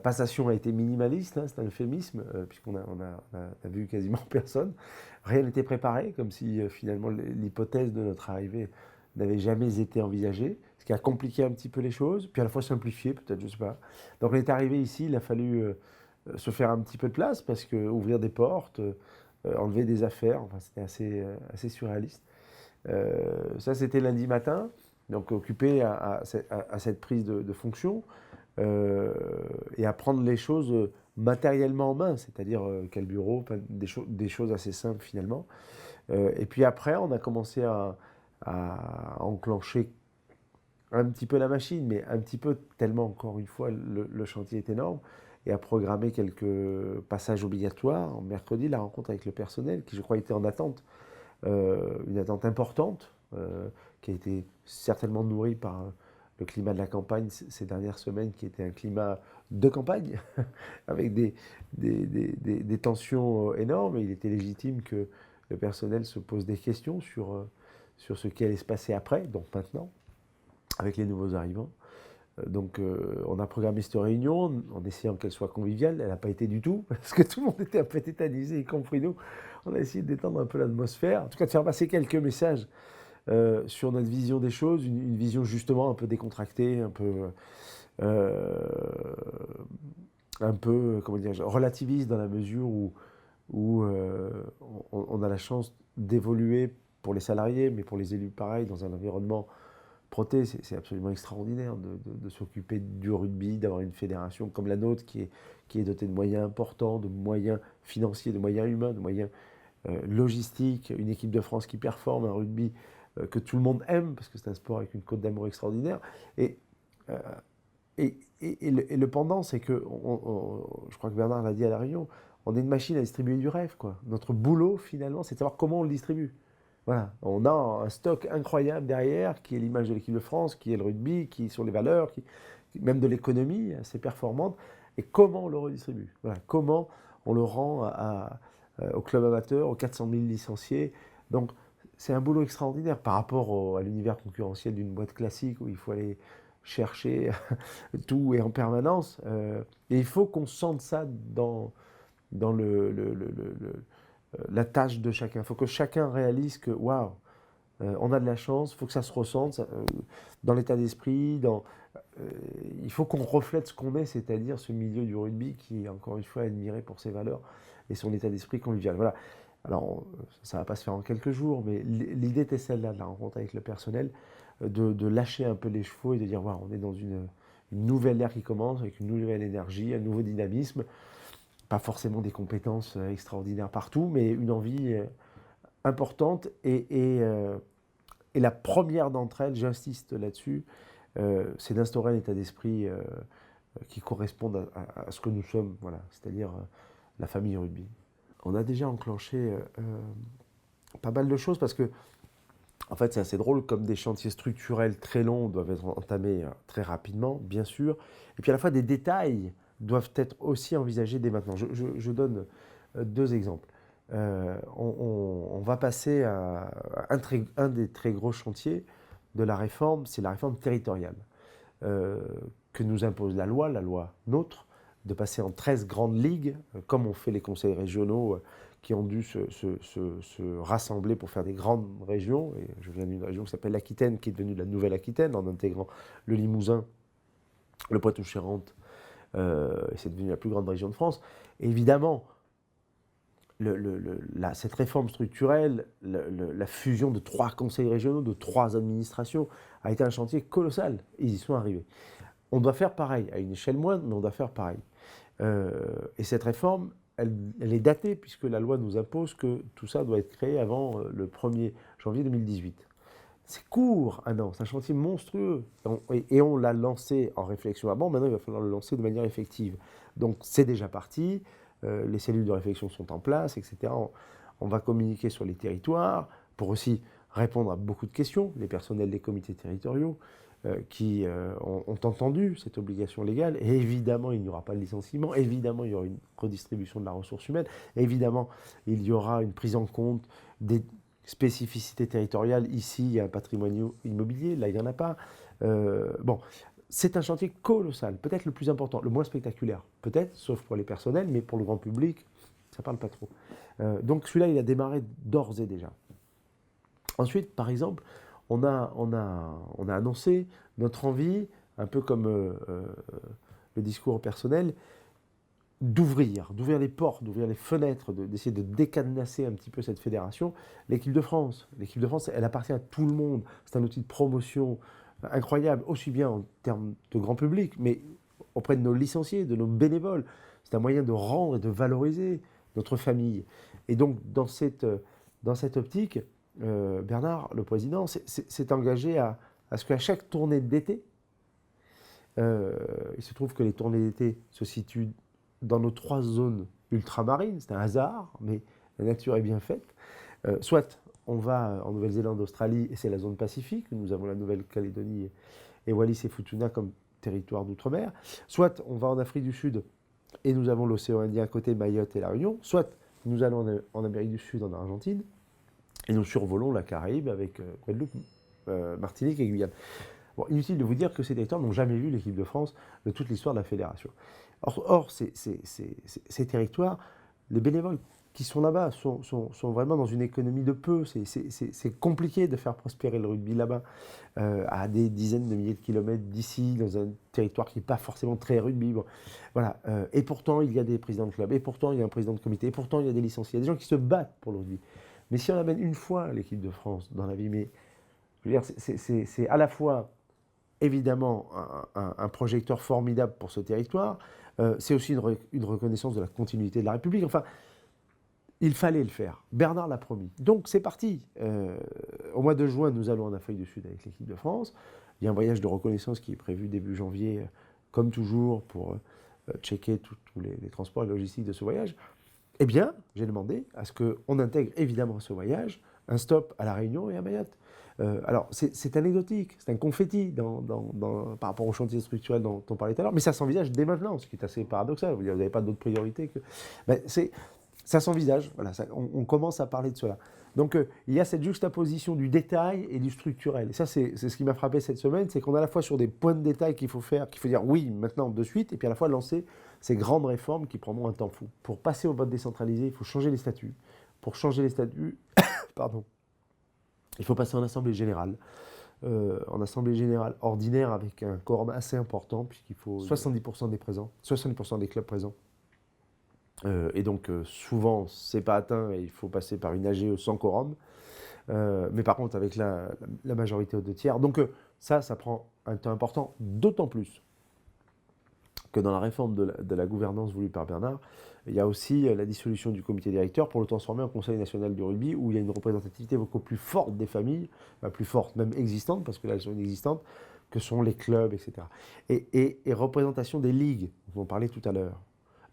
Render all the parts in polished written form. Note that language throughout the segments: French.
passation a été minimaliste, hein, c'est un euphémisme, puisqu'on a vu quasiment personne. Rien n'était préparé, comme si finalement l'hypothèse de notre arrivée n'avait jamais été envisagée, ce qui a compliqué un petit peu les choses, puis à la fois simplifié peut-être, je ne sais pas. Donc on est arrivé ici, il a fallu se faire un petit peu de place, parce que ouvrir des portes, enlever des affaires, enfin c'était assez surréaliste. Ça c'était lundi matin, donc occupé à cette prise de fonction. Et à prendre les choses matériellement en main, c'est-à-dire quel bureau, des choses assez simples finalement. Et puis après, on a commencé à enclencher un petit peu la machine, mais un petit peu tellement, encore une fois, le chantier est énorme, et à programmer quelques passages obligatoires. En mercredi, la rencontre avec le personnel, qui je crois était en attente, une attente importante, qui a été certainement nourrie par le climat de la campagne ces dernières semaines, qui était un climat de campagne, avec des tensions énormes. Et il était légitime que le personnel se pose des questions sur ce qui allait se passer après, donc maintenant, avec les nouveaux arrivants. Donc on a programmé cette réunion en essayant qu'elle soit conviviale. Elle n'a pas été du tout, parce que tout le monde était un peu tétanisé, y compris nous. On a essayé de détendre un peu l'atmosphère, en tout cas de faire passer quelques messages sur notre vision des choses, une vision justement un peu décontractée, euh, un peu comment dire, relativiste, dans la mesure où on a la chance d'évoluer pour les salariés, mais pour les élus pareil, dans un environnement proté. C'est absolument extraordinaire de s'occuper du rugby, d'avoir une fédération comme la nôtre qui est dotée de moyens importants, de moyens financiers, de moyens humains, de moyens logistiques, une équipe de France qui performe, un rugby que tout le monde aime, parce que c'est un sport avec une cote d'amour extraordinaire. Et, euh, et le pendant, c'est que, je crois que Bernard l'a dit à la réunion, on est une machine à distribuer du rêve, quoi. Notre boulot, finalement, c'est de savoir comment on le distribue. Voilà, on a un stock incroyable derrière, qui est l'image de l'équipe de France, qui est le rugby, qui sont les valeurs, même de l'économie assez performante. Et comment on le redistribue? Voilà, comment on le rend au club amateur, aux 400 000 licenciés. Donc, c'est un boulot extraordinaire par rapport à l'univers concurrentiel d'une boîte classique où il faut aller chercher tout et en permanence. Et il faut qu'on sente ça dans la tâche de chacun. Il faut que chacun réalise que, waouh, on a de la chance, il faut que ça se ressente dans l'état d'esprit, il faut qu'on reflète ce qu'on est, c'est-à-dire ce milieu du rugby qui est encore une fois admiré pour ses valeurs et son état d'esprit convivial. Voilà. Alors, ça ne va pas se faire en quelques jours, mais l'idée était celle-là, de la rencontre avec le personnel, de lâcher un peu les chevaux et de dire, waouh, on est dans une nouvelle ère qui commence, avec une nouvelle énergie, un nouveau dynamisme, pas forcément des compétences extraordinaires partout, mais une envie importante. Et la première d'entre elles, j'insiste là-dessus, c'est d'instaurer un état d'esprit qui corresponde à ce que nous sommes, voilà, c'est-à-dire la famille rugby. On a déjà enclenché pas mal de choses parce que, en fait, c'est assez drôle, comme des chantiers structurels très longs doivent être entamés très rapidement, bien sûr, et puis à la fois des détails doivent être aussi envisagés dès maintenant. Je donne deux exemples. On va passer à un des très gros chantiers de la réforme, c'est la réforme territoriale, euh, que nous impose la loi NOTRe, de passer en 13 grandes ligues, comme ont fait les conseils régionaux qui ont dû se rassembler pour faire des grandes régions. Et je viens d'une région qui s'appelle l'Aquitaine, qui est devenue la Nouvelle-Aquitaine, en intégrant le Limousin, le Poitou-Charentes, et c'est devenu la plus grande région de France. Et évidemment, cette réforme structurelle, la fusion de 3 conseils régionaux, de 3 administrations, a été un chantier colossal. Ils y sont arrivés. On doit faire pareil, à une échelle moindre, mais on doit faire pareil. Et cette réforme, elle est datée, puisque la loi nous impose que tout ça doit être créé avant le 1er janvier 2018. C'est court, un an, c'est un chantier monstrueux. Et on l'a lancé en réflexion avant, maintenant il va falloir le lancer de manière effective. Donc c'est déjà parti, les cellules de réflexion sont en place, etc. On va communiquer sur les territoires pour aussi répondre à beaucoup de questions, les personnels des comités territoriaux qui ont entendu cette obligation légale. Et évidemment, il n'y aura pas de licenciement, évidemment, il y aura une redistribution de la ressource humaine, évidemment, il y aura une prise en compte des spécificité territoriale. Ici, il y a un patrimoine immobilier, là, il n'y en a pas. Bon, c'est un chantier colossal, peut-être le plus important, le moins spectaculaire, peut-être, sauf pour les personnels, mais pour le grand public, ça ne parle pas trop. Donc celui-là, il a démarré d'ores et déjà. Ensuite, par exemple, on a annoncé notre envie, un peu comme le discours personnel, d'ouvrir les portes, d'ouvrir les fenêtres, d'essayer de décadenasser un petit peu cette fédération. L'équipe de France, elle appartient à tout le monde. C'est un outil de promotion incroyable, aussi bien en termes de grand public, mais auprès de nos licenciés, de nos bénévoles. C'est un moyen de rendre et de valoriser notre famille. Et donc, dans cette optique, Bernard, le président, s'est engagé à ce qu'à chaque tournée d'été, il se trouve que les tournées d'été se situent dans nos 3 zones ultramarines, c'est un hasard, mais la nature est bien faite. Soit on va en Nouvelle-Zélande, Australie, et c'est la zone Pacifique, nous avons la Nouvelle-Calédonie et Wallis et Futuna comme territoire d'outre-mer. Soit on va en Afrique du Sud, et nous avons l'océan Indien à côté, Mayotte et La Réunion. Soit nous allons en Amérique du Sud, en Argentine, et nous survolons la Caraïbe avec Guadeloupe, Martinique et Guyane. Bon, inutile de vous dire que ces territoires n'ont jamais vu l'équipe de France de toute l'histoire de la fédération. Or ces territoires, les bénévoles qui sont là-bas sont vraiment dans une économie de peu. C'est compliqué de faire prospérer le rugby là-bas, à des dizaines de milliers de kilomètres d'ici, dans un territoire qui n'est pas forcément très rugby. Bon, voilà. Et pourtant, il y a des présidents de club, et pourtant, il y a un président de comité, et pourtant, il y a des licenciés. Il y a des gens qui se battent pour le rugby. Mais si on amène une fois l'équipe de France dans la vie, mais je veux dire, c'est à la fois évidemment un projecteur formidable pour ce territoire, c'est aussi une reconnaissance de la continuité de la République. Enfin, il fallait le faire. Bernard l'a promis. Donc c'est parti. Au mois de juin, nous allons en Afrique du Sud avec l'équipe de France. Il y a un voyage de reconnaissance qui est prévu début janvier, comme toujours, pour checker tous les transports et logistiques de ce voyage. Eh bien, j'ai demandé à ce qu'on intègre évidemment à ce voyage un stop à La Réunion et à Mayotte. Alors, c'est anecdotique, c'est un confetti par rapport au chantier structurel dont on parlait tout à l'heure, mais ça s'envisage dès maintenant, ce qui est assez paradoxal. Vous n'avez pas d'autres priorités que... Ben, ça s'envisage, voilà, on commence à parler de cela. Donc, il y a cette juxtaposition du détail et du structurel. Et ça, c'est ce qui m'a frappé cette semaine, c'est qu'on est à la fois sur des points de détail qu'il faut faire, qu'il faut dire oui, maintenant, de suite, et puis à la fois lancer ces grandes réformes qui prendront un temps fou. Pour passer au vote décentralisé, il faut changer les statuts. Pour changer les statuts, pardon, il faut passer en assemblée générale. En assemblée générale ordinaire avec un quorum assez important, puisqu'il faut 70% des présents, 70% des clubs présents. Et donc souvent c'est pas atteint et il faut passer par une AGE sans quorum. Mais par contre avec la majorité aux 2/3. Donc ça prend un temps important, d'autant plus que dans la réforme de la gouvernance voulue par Bernard, il y a aussi la dissolution du comité directeur pour le transformer en Conseil national du rugby, où il y a une représentativité beaucoup plus forte des familles, plus forte, même existante, parce que là elles sont inexistantes, que sont les clubs, etc. Et représentation des ligues, dont on parlait tout à l'heure.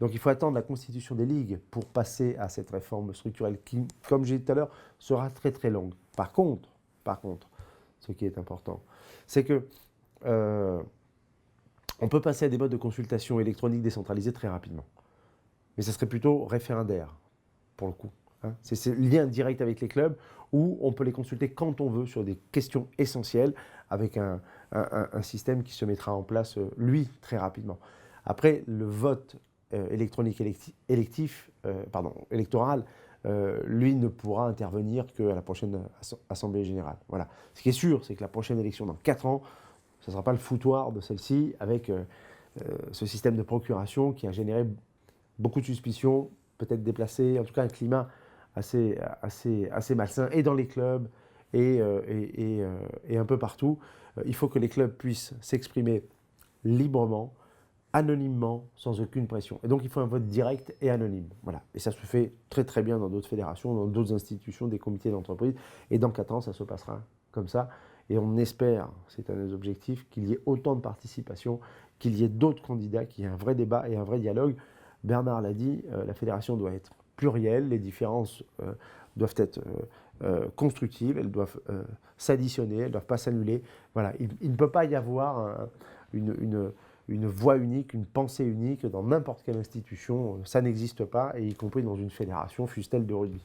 Donc il faut attendre la constitution des ligues pour passer à cette réforme structurelle qui, comme j'ai dit tout à l'heure, sera très très longue. Par contre, ce qui est important, c'est que on peut passer à des modes de consultation électronique décentralisés très rapidement. Mais ça serait plutôt référendaire, pour le coup. Hein. C'est ce lien direct avec les clubs où on peut les consulter quand on veut sur des questions essentielles avec un système qui se mettra en place, lui, très rapidement. Après, le vote électronique électoral, lui ne pourra intervenir qu'à la prochaine Assemblée générale. Voilà. Ce qui est sûr, c'est que la prochaine élection dans 4 ans, ce ne sera pas le foutoir de celle-ci avec ce système de procuration qui a généré beaucoup de suspicions, peut-être déplacé, en tout cas un climat assez malsain, et dans les clubs, et un peu partout. Il faut que les clubs puissent s'exprimer librement, anonymement, sans aucune pression. Et donc il faut un vote direct et anonyme. Voilà. Et ça se fait très très bien dans d'autres fédérations, dans d'autres institutions, des comités d'entreprise. Et dans 4 ans, ça se passera comme ça. Et on espère, c'est un des objectifs, qu'il y ait autant de participation, qu'il y ait d'autres candidats, qu'il y ait un vrai débat et un vrai dialogue. Bernard l'a dit, la fédération doit être plurielle, les différences doivent être constructives, elles doivent s'additionner, elles ne doivent pas s'annuler. Voilà, il ne peut pas y avoir une voix unique, une pensée unique dans n'importe quelle institution. Ça n'existe pas, et y compris dans une fédération, fût-elle de rugby.